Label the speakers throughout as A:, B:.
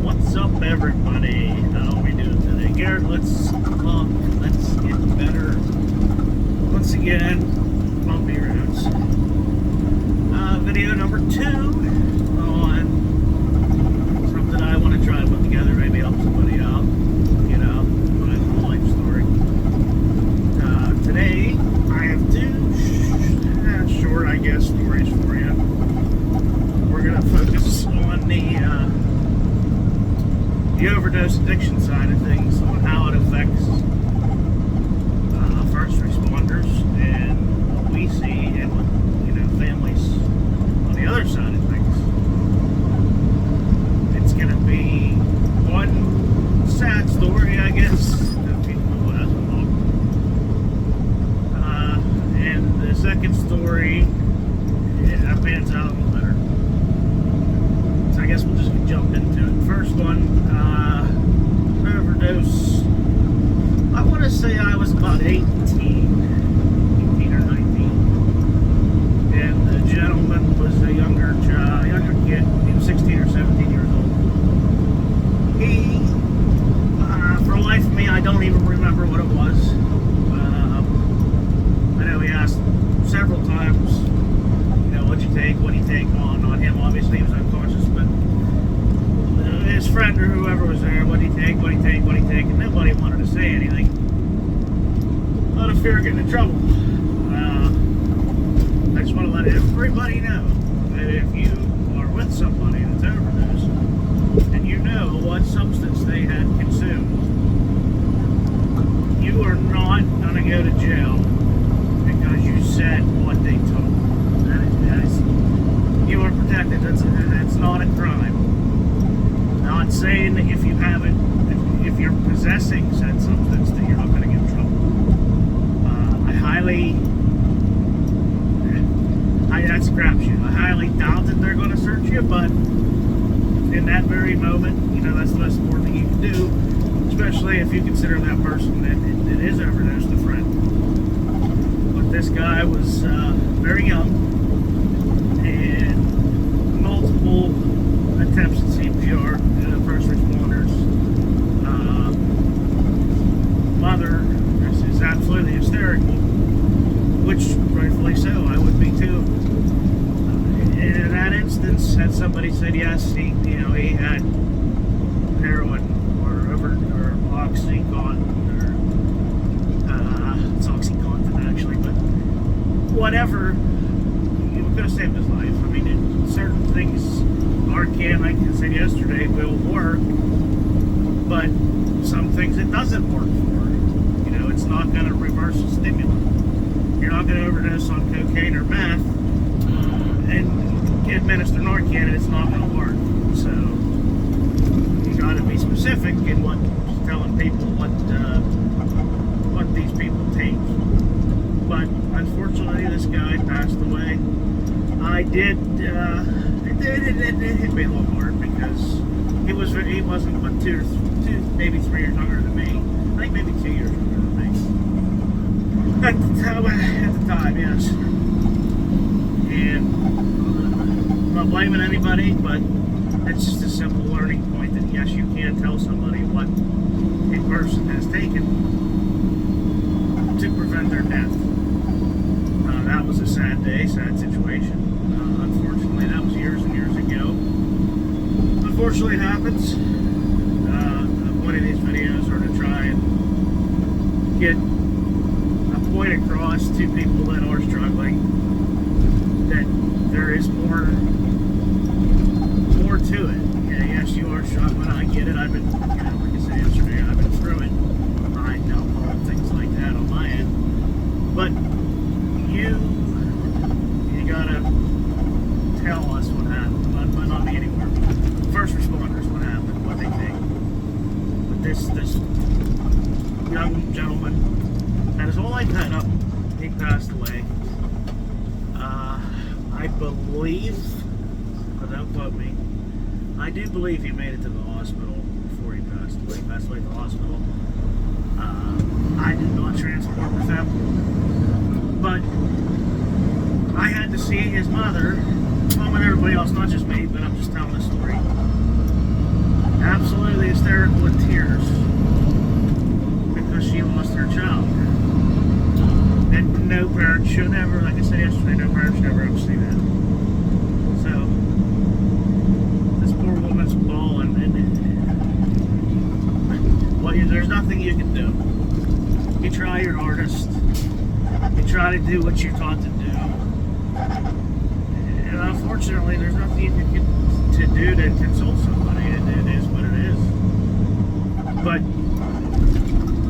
A: What's up, everybody? How are we doing today? Garrett, let's talk. Let's get better. Once again, bumpy roads. Video number 2 on something I want to try and put together, maybe help somebody out, my life story. Today, I have 2 short, I guess, stories for you. We're going to focus on the overdose addiction side of things, on how it affects first responders and what we see, and what families on the other side of things. It's going to be one sad story, I guess, that people know as well. And the second story, that pans out a little better. So I guess we'll just jump into it. First one, overdose. I want to say I was about 18 or 19. And the gentleman was a younger kid. He was 16 or 17 years old. He, for the life of me, I don't even remember what it was. I know he asked several times, what'd you take, what'd you take on him. Obviously, he was unconscious, but his friend or whoever was there, what'd he take, what'd he take, what'd he take, and nobody wanted to say anything. Out of fear of getting in trouble. I just want to let everybody know that if you are with somebody that's overdosed and you know what substance they had consumed, you are not going to go to jail because you said what they took. You are protected. That's not a crime. Not saying that if you haven't, if you're possessing said substance, that you're not going to get in trouble. That's a crapshoot. I highly doubt that they're going to search you, but in that very moment, that's the most important thing you can do, especially if you consider that person that is overdosed a friend. But this guy was very young, and multiple attempts at CPR, first responders. Mother is absolutely hysterical, which rightfully so, I would be too. In that instance, had somebody said yes, he had heroin or Oxycontin, or it's Oxycontin actually, but whatever, you could have saved his life. I mean, certain things, Narcan, like I said yesterday, will work, but some things it doesn't work for. It's not going to reverse a stimulant. You're not going to overdose on cocaine or meth and administer Narcan, and it's not going to work. So you got to be specific in what telling people what these people take. But unfortunately, this guy passed away. It hit me a little hard because he wasn't but two, maybe 3 years younger than me. I think maybe 2 years younger than me. At the time, yes. And I'm not blaming anybody, but it's just a simple learning point that yes, you can tell somebody what a person has taken to prevent their death. That was a sad day, sad situation. Unfortunately, that was years and years ago. Unfortunately, it happens. One of these videos are to try and get a point across to people that are struggling that there is more to it. Yes, you are struggling. I get it. I've been, like I said yesterday, I've been through it. I know all things like that on my end. But you gotta tell us what happened. Not me anymore. First responders, what happened, what they think. But this young gentleman had his whole life tied up. He passed away. I believe, but don't quote me, I do believe he made it to the hospital before he passed away. He passed away at the hospital. I did not transport with him, but I had to see his mother, along with everybody else, not just me, but I'm just telling the story. tears because she lost her child. And no parent should ever, like I said yesterday, no parent should ever see that. So, this poor woman's bawling, and well, there's nothing you can do. You try your hardest. You try to do what you're taught to do. And unfortunately, there's nothing you can to do to console somebody. It is what it is. But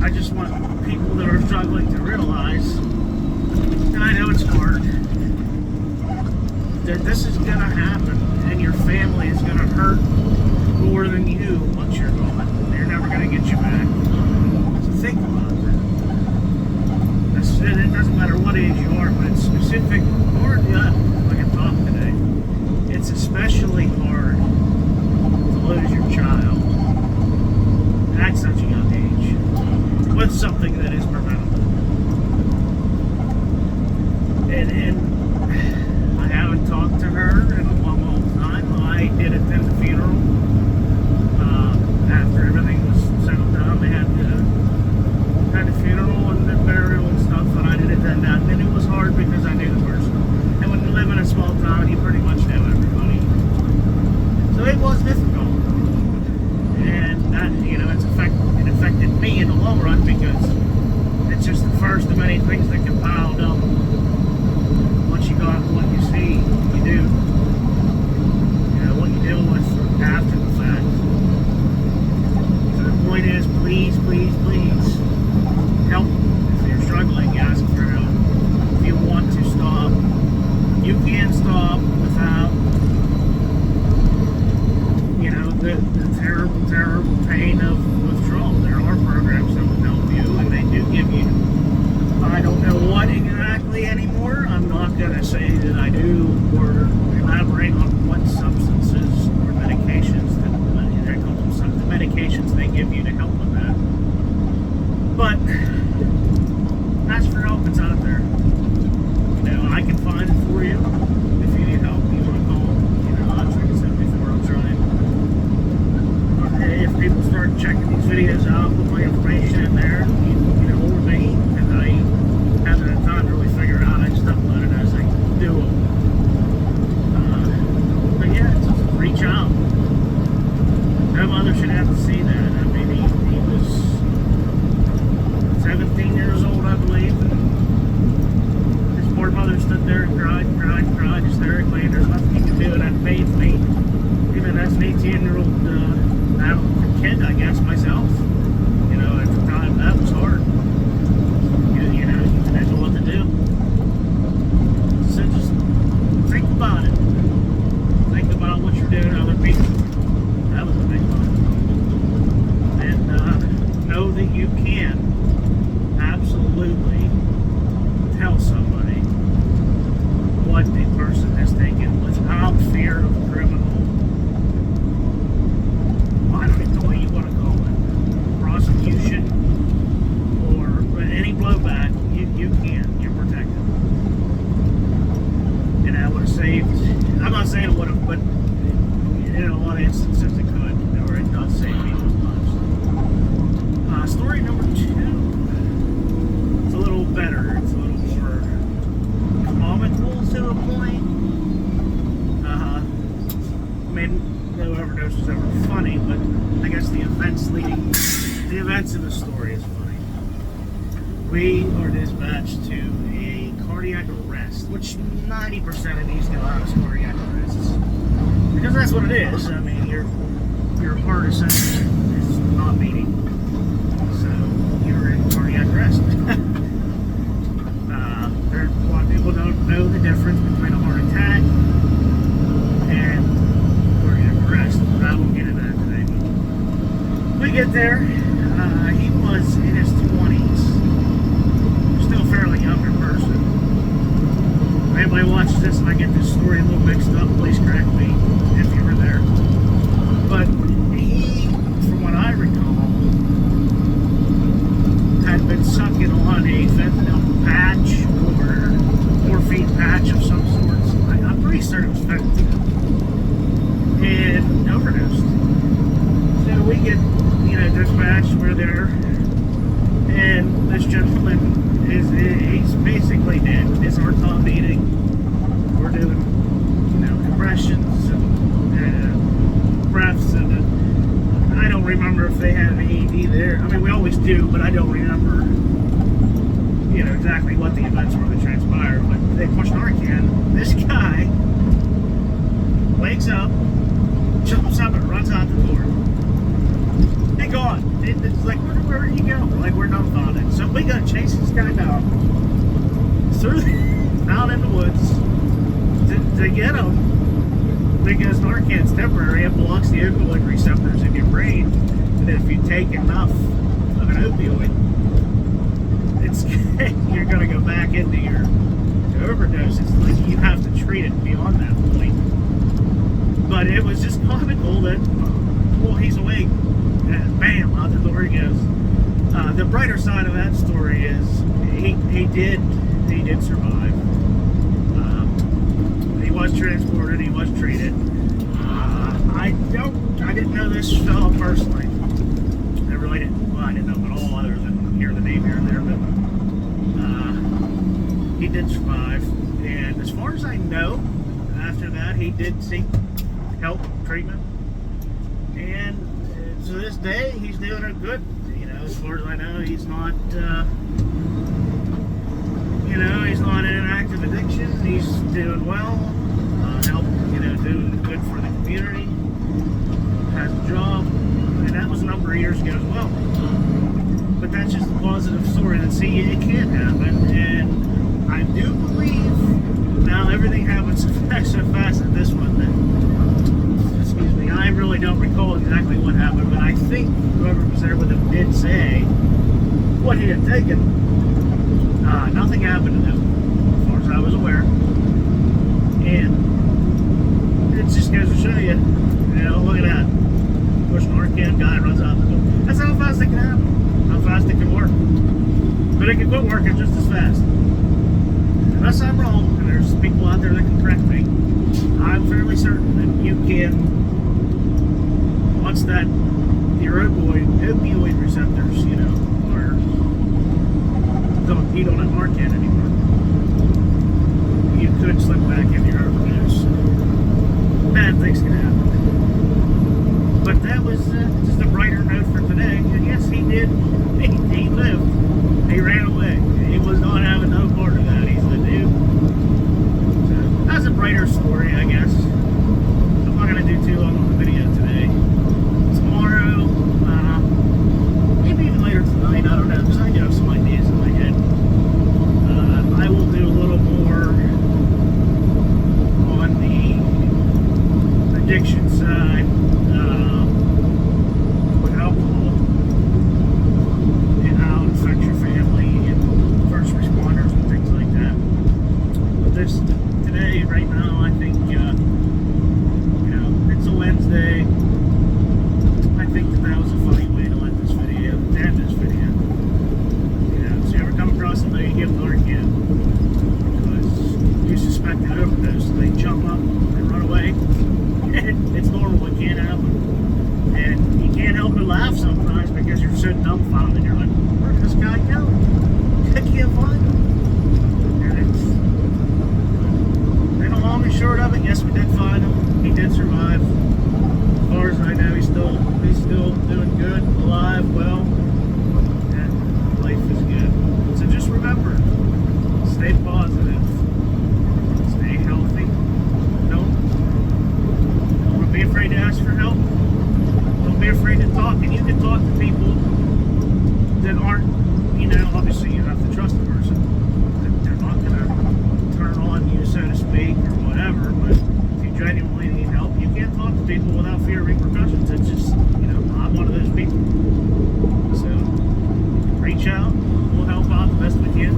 A: I just want people that are struggling to realize, and I know it's hard, that this is going to happen, and your family is going to hurt more than you once you're gone. They're never going to get you back. So think about that. It doesn't matter what age you are, but it's specific, or yeah, like I talk today, it's especially hard to lose your child at such a young age with something that is preventable. And I haven't talked to her in a long time. I did attend the funeral. After everything was settled down, they had the funeral and the burial and stuff, and I did attend that. And it was hard because I knew the person. And when you live in a small town, you pretty much know everybody. So it was difficult. And that, it affected me in the long run because it's just the first of many things that can pile up. Once you got what you see, you do. What you deal with after the fact. So the point is, please, please, please, help. If you're struggling, ask for help. If you want to stop, you can stop without, the terrible, terrible pain of withdrawal. There are programs that will help you, and they do give you, I don't know what exactly anymore. I'm not going to say that I do or elaborate on what substances or medications that they call them the medications they give you to help with that. But ask for help. It's out there. I can find it for you if you need help. You want to call. Like I said before, I'm trying. If people start checking these videos out, put my information in there, or me, and I haven't had time to really figure it out. I just upload it as I do them. But yeah, just reach out. No mother should have to see that. I mean, he was 17 years old, I believe, and his poor mother stood there and cried hysterically, and there's nothing you can do, and that pains me. Even as an 18-year-old kid, I guess, myself, at the time, that was hard. You didn't know what to do. So just think about it. Think about what you're doing to other people. That was a big one. And know that you can absolutely tell somebody what a person has taken without fear of criminal, I don't even know what you want to call it, prosecution, or any blowback. You can. You're protected. And that would have saved, I'm not saying it would have, but in a lot of instances it could, or it does save people's lives. Story number 2. It's a little better. It's a little more comical to a point. I mean, no overdose was ever funny, but I guess the events of the story is funny. We are dispatched to a cardiac arrest, which 90% of these go out as cardiac arrests. Because that's what it is. I mean, your heart essentially is not beating. So you're in cardiac arrest. A lot of people don't know the difference between a heart attack and cardiac arrest. I won't get into that today. We get there. He was in his 20s. Still fairly younger person. If anybody watches this and I get this story a little mixed up, please correct me if you were there. But he, from what I recall, had been sucking on a fentanyl patch or morphine patch of some sort. I'm pretty certain it was fentanyl. And overdosed. So we get, dispatch, we're there, and this gentleman he's basically dead. His heart's not beating. We're doing, compressions and breaths, and I don't remember if they had an AED there. I mean, we always do, but I don't remember, exactly what the events were that transpired. But they pushed Narcan. This guy wakes up, jumps up, and runs out the door. They're gone. It's like, where did he go? Like, we're dumbfounded. So we gotta chase this guy down out in the woods to get him, because Narcan's temporary. It blocks the opioid receptors in your brain, and if you take enough of an opioid, you're gonna go back into your overdose. It's like you have to treat it beyond that point. But it was just comical that, well, he's awake, and bam, out the door he goes. The brighter side of that story is he did survive. He was transported. He was treated. I didn't know this fellow personally. I really didn't. Well, I didn't know him at all, other than hear the name here and there. But he did survive, and as far as I know, after that he did seek help, treatment, and to this day he's doing it good. As far as I know, he's not he's not in an active addiction. He's doing well, doing good for the community, has a job, and that was a number of years ago as well. But that's just a positive story that, see, it can happen, and I do believe, now everything happens so fast at this one that, excuse me, I really don't recall exactly what happened, but I think whoever was there with him did say what he had taken. Nothing happened to him, as far as I was aware. And it just goes to show you, look at that. Push Narcan, guy runs out the door. That's how fast it can happen, how fast it can work. But it can quit working just as fast. Unless I'm wrong, and there's people out there that can correct me, I'm fairly certain that you can, once that your opioid receptors, you don't have Narcan anymore, you could slip back into your overdose. Bad things can happen. But that was just a brighter note for today. And yes, he did. He lived. He ran away. He was not having no part of that. He's the dude. So that's a brighter story, I guess. I'm not going to do too long on the video today. Tomorrow, maybe even later tonight, I don't know, because I do have some ideas in my head. I will do a little more on the addiction side with alcohol and how it affects your family and first responders and things like that. But this today, right now, I think it's a Wednesday. I think that was a funny way to end this video. So you ever come across somebody, give them Narcan because you suspect an overdose, so they jump up and run away. It's normal, it can't happen. And you can't help but laugh sometimes because you're so dumbfounded. You're like, where did this guy go? I can't find him. And the long and short of it, yes, we did find him. He did survive. As far as I know, he's still doing good, alive, well, and life is good. So just remember, stay positive, stay healthy. Don't be afraid to ask for help. Don't be afraid to talk, and you can talk to people that aren't, obviously you have to trust the person. They're not going to turn on you, so to speak, or whatever, but if you genuinely need help, you can't talk to people without fear of repercussions. It's just, I'm one of those people. So, reach out, we'll help out the best we can.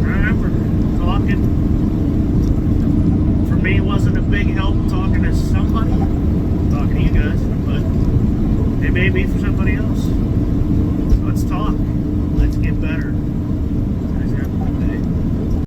A: Remember, talking, for me, wasn't a big help talking to somebody, talking to you guys, but it may be for somebody else.